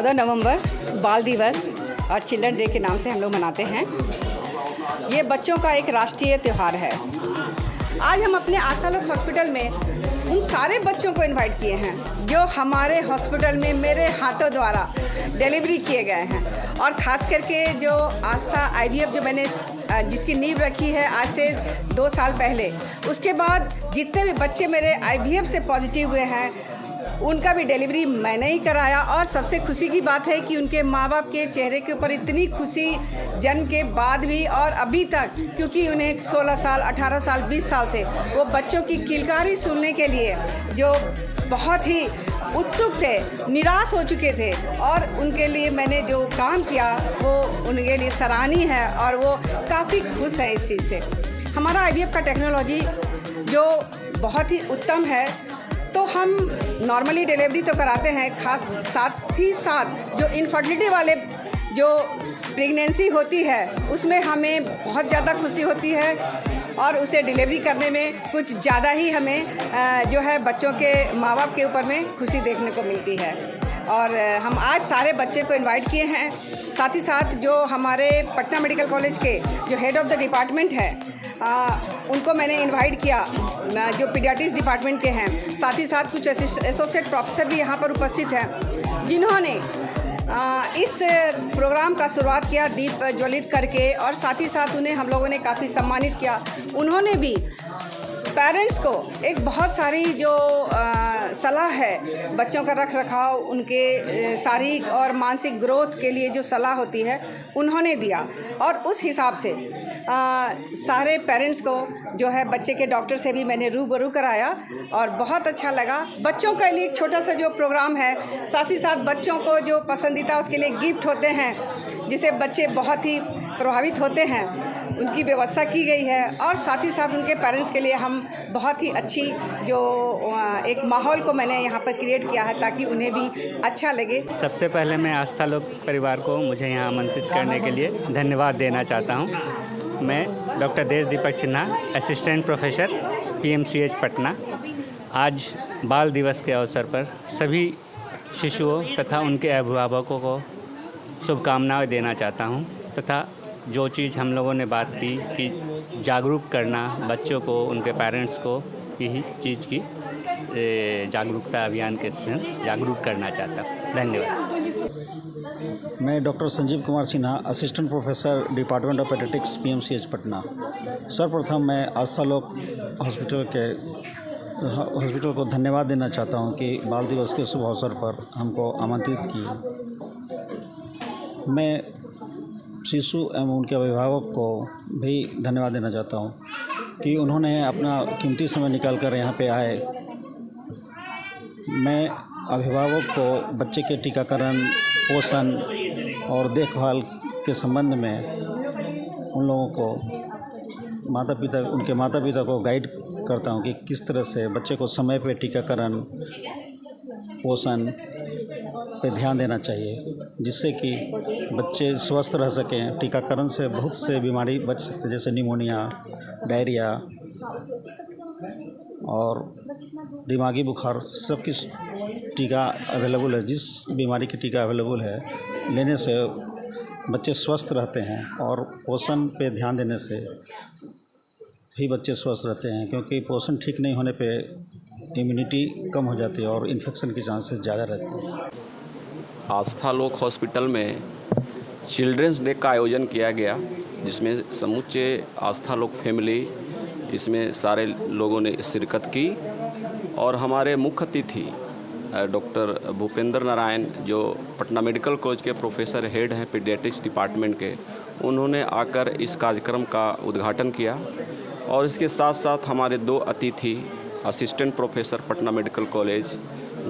14 नवंबर बाल दिवस और चिल्ड्रन डे के नाम से हम लोग मनाते हैं। ये बच्चों का एक राष्ट्रीय त्यौहार है। आज हम अपने आस्था लोक हॉस्पिटल में उन सारे बच्चों को इनवाइट किए हैं जो हमारे हॉस्पिटल में मेरे हाथों द्वारा डिलीवरी किए गए हैं। और ख़ास करके जो आस्था IVF जो मैंने जिसकी नींव रखी है आज से 2 साल पहले, उसके बाद जितने भी बच्चे मेरे IVF से पॉजिटिव हुए हैं उनका भी डिलीवरी मैंने ही कराया। और सबसे खुशी की बात है कि उनके माँ बाप के चेहरे के ऊपर इतनी खुशी जन्म के बाद भी और अभी तक, क्योंकि उन्हें 16 साल 18 साल 20 साल से वो बच्चों की किलकारी सुनने के लिए जो बहुत ही उत्सुक थे, निराश हो चुके थे, और उनके लिए मैंने जो काम किया वो उनके लिए सराहनीय है और वो काफ़ी खुश हैं इस चीज़ से। हमारा IVF का टेक्नोलॉजी जो बहुत ही उत्तम है, तो हम नॉर्मली डिलीवरी तो कराते हैं, साथ ही साथ जो इनफर्टिलिटी वाले जो प्रेगनेंसी होती है उसमें हमें बहुत ज़्यादा खुशी होती है और उसे डिलीवरी करने में कुछ ज़्यादा ही हमें जो है बच्चों के माँ बाप के ऊपर में खुशी देखने को मिलती है। और हम आज सारे बच्चे को इनवाइट किए हैं। साथ ही साथ जो हमारे पटना मेडिकल कॉलेज के जो हेड ऑफ़ द डिपार्टमेंट है उनको मैंने इनवाइट किया, जो पीडियाट्रिक्स डिपार्टमेंट के हैं। साथ ही साथ कुछ एसोसिएट प्रोफेसर भी यहाँ पर उपस्थित हैं जिन्होंने इस प्रोग्राम का शुरुआत किया दीप ज्वलित करके, और साथ ही साथ उन्हें हम लोगों ने काफ़ी सम्मानित किया। उन्होंने भी पेरेंट्स को एक बहुत सारी जो सलाह है बच्चों का रख रखाव, उनके शारीरिक और मानसिक ग्रोथ के लिए जो सलाह होती है उन्होंने दिया, और उस हिसाब से सारे पेरेंट्स को जो है बच्चे के डॉक्टर से भी मैंने रूबरू कराया और बहुत अच्छा लगा। बच्चों के लिए एक छोटा सा जो प्रोग्राम है, साथ ही साथ बच्चों को जो पसंदीदा उसके लिए गिफ्ट होते हैं जिसे बच्चे बहुत ही प्रभावित होते हैं, उनकी व्यवस्था की गई है। और साथ ही साथ उनके पेरेंट्स के लिए हम बहुत ही अच्छी जो एक माहौल को मैंने यहाँ पर क्रिएट किया है ताकि उन्हें भी अच्छा लगे। सबसे पहले मैं आस्था लोक परिवार को मुझे यहाँ आमंत्रित करने के लिए धन्यवाद देना चाहता हूँ। मैं doctor Desh Deepak Sinha, assistant professor PMCH Patna, आज बाल दिवस के अवसर पर सभी शिशुओं तथा उनके अभिभावकों को शुभकामनाएं देना चाहता हूं, तथा जो चीज़ हम लोगों ने बात की कि जागरूक करना बच्चों को, उनके पेरेंट्स को, यही चीज़ की जागरूकता अभियान के तहत जागरूक करना चाहता हूँ। धन्यवाद। मैं doctor Sanjeev Kumar Sinha, assistant professor department of paediatrics PMCH Patna. सर्वप्रथम मैं आस्था लोक हॉस्पिटल को धन्यवाद देना चाहता हूं कि बाल दिवस के शुभ अवसर पर हमको आमंत्रित किया। मैं शिशु एवं उनके अभिभावक को भी धन्यवाद देना चाहता हूं कि उन्होंने अपना कीमती समय निकाल कर यहाँ पे आए। मैं अभिभावक को बच्चे के टीकाकरण, पोषण और देखभाल के संबंध में उन लोगों को उनके माता पिता को गाइड करता हूं कि किस तरह से बच्चे को समय पे टीकाकरण, पोषण पे ध्यान देना चाहिए, जिससे कि बच्चे स्वस्थ रह सकें। टीकाकरण से बहुत से बीमारी बच सकते हैं, जैसे निमोनिया, डायरिया और दिमागी बुखार। सबकी टीका अवेलेबल है। जिस बीमारी की टीका अवेलेबल है, लेने से बच्चे स्वस्थ रहते हैं, और पोषण पे ध्यान देने से ही बच्चे स्वस्थ रहते हैं, क्योंकि पोषण ठीक नहीं होने पे इम्यूनिटी कम हो जाती है और इन्फेक्शन के चांसेस ज़्यादा रहते हैं। आस्था लोक हॉस्पिटल में चिल्ड्रंस डे का आयोजन किया गया, जिसमें समूचे आस्था लोक फैमिली, इसमें सारे लोगों ने शिरकत की। और हमारे मुख्य अतिथि डॉक्टर भूपेंद्र नारायण, जो पटना मेडिकल कॉलेज के प्रोफेसर हेड हैं पीडियाट्रिक्स डिपार्टमेंट के, उन्होंने आकर इस कार्यक्रम का उद्घाटन किया। और इसके साथ साथ हमारे 2 अतिथि assistant professor Patna medical college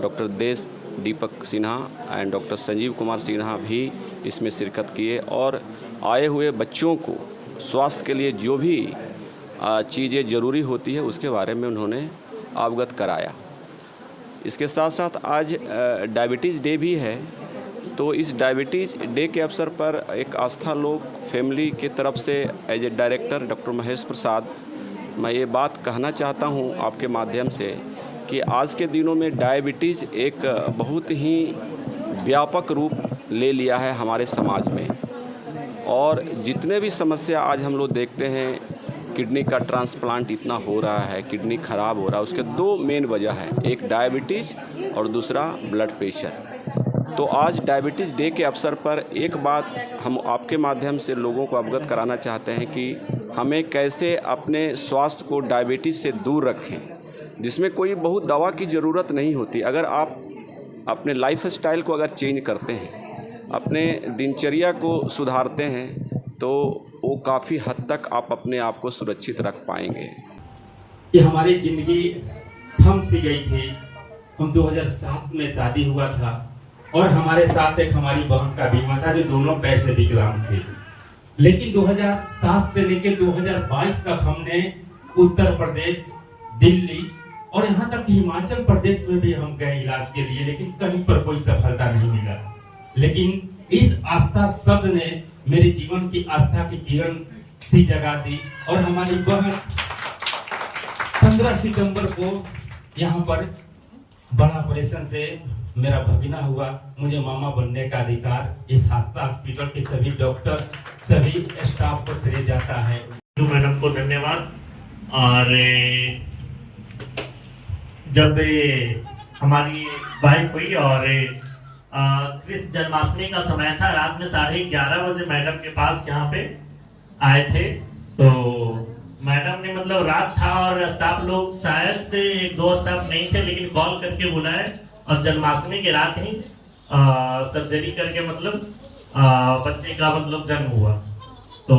doctor Desh Deepak Sinha and doctor Sanjeev Kumar Sinha भी इसमें शिरकत किए, और आए हुए बच्चों को स्वास्थ्य के लिए जो भी चीज़ें ज़रूरी होती है उसके बारे में उन्होंने अवगत कराया। इसके साथ साथ आज डायबिटीज़ डे भी है, तो इस डायबिटीज़ डे के अवसर पर एक आस्था लोक फैमिली की तरफ से as a director doctor Mahesh Prasad, मैं ये बात कहना चाहता हूँ आपके माध्यम से कि आज के दिनों में डायबिटीज़ एक बहुत ही व्यापक रूप ले लिया है हमारे समाज में। और जितने भी समस्या आज हम लोग देखते हैं, किडनी का ट्रांसप्लांट इतना हो रहा है, किडनी ख़राब हो रहा है, उसके दो मेन वजह है, एक डायबिटीज़ और दूसरा ब्लड प्रेशर। तो आज डायबिटीज़ डे के अवसर पर एक बात हम आपके माध्यम से लोगों को अवगत कराना चाहते हैं कि हमें कैसे अपने स्वास्थ्य को डायबिटीज़ से दूर रखें, जिसमें कोई बहुत दवा की ज़रूरत नहीं होती। अगर आप अपने लाइफ स्टाइल को अगर चेंज करते हैं, अपने दिनचर्या को सुधारते हैं, तो वो काफ़ी हद तक आप अपने आप को सुरक्षित रख पाएंगे। कि हमारी ज़िंदगी थम सी गई थी। हम 2007 में शादी हुआ था और हमारे साथ एक हमारी बहन का बीमा था जो दोनों पैर से विकलांग थे। लेकिन 2007 से लेकर 2022 तक हमने उत्तर प्रदेश, दिल्ली और यहाँ तक हिमाचल प्रदेश में भी हम गए इलाज के लिए, लेकिन कहीं पर कोई सफलता नहीं मिला। लेकिन इस आस्था शब्द ने मेरे जीवन की आस्था की किरण सी जगा दी और हमारी बहन 15 सितंबर को यहाँ पर बड़ा ऑपरेशन से मेरा भगीना हुआ। मुझे मामा बनने का अधिकार इस आस्था हॉस्पिटल के सभी डॉक्टर्स, सभी स्टाफ को श्रेय जाता है। मैडम को धन्यवाद। और जब हमारी वाइफ हुई और कृष्ण जन्माष्टमी का समय था, रात में 11:30 बजे मैडम के पास यहाँ पे आए थे। तो मैडम ने मतलब रात था और स्टाफ लोग शायद 1-2 स्टाफ नहीं थे, लेकिन कॉल करके बुलाए और जन्माष्टमी की रात ही सर्जरी करके मतलब बच्चे का मतलब जन्म हुआ। तो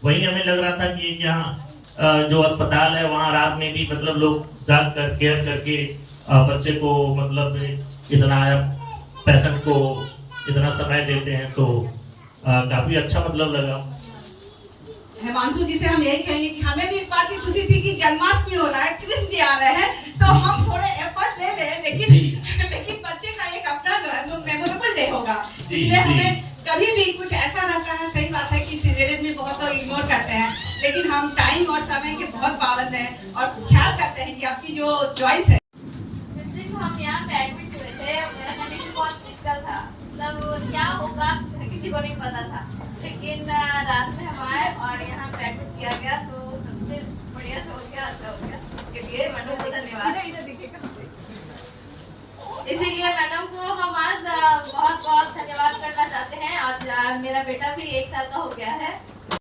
वही हमें लग रहा था कि यहाँ जो अस्पताल है वहाँ रात में भी मतलब लोग जाग कर केयर करके बच्चे को मतलब इतना पेशेंट को इतना समय देते हैं। तो काफी अच्छा मतलब लगा। हिमांशु जी से हम यही कहेंगे कि हमें भी इस बात की खुशी थी कि जन्माष्टमी हो रहा है, कृष्ण जी आ रहे हैं, तो हम थोड़े एफर्ट ले लें, लेकिन बच्चे का एक अपना मेमोरेबल डे होगा। इसलिए हमें कभी भी कुछ ऐसा रहता है, सही बात है कि सिजेरियन में बहुत लोग इग्नोर करते हैं, लेकिन हम टाइम और समय के बहुत पाबंद हैं और ख्याल करते हैं कि आपकी जो चॉइस है। जिस दिन हम यहाँ पे एडमिट हुए थे, मेरा कंडीशन बहुत क्रिटिकल था, मतलब क्या होगा किसी को नहीं पता था। लेकिन रात में हम आए और यहाँ पे एडमिट किया गया, तो सबसे बढ़िया से हो गया, अच्छा हो गया। इसके लिए मैडम को धन्यवाद। इसीलिए मैडम को हम आज बहुत बहुत धन्यवाद करना चाहते हैं। आज मेरा बेटा भी 1 साल का हो गया है।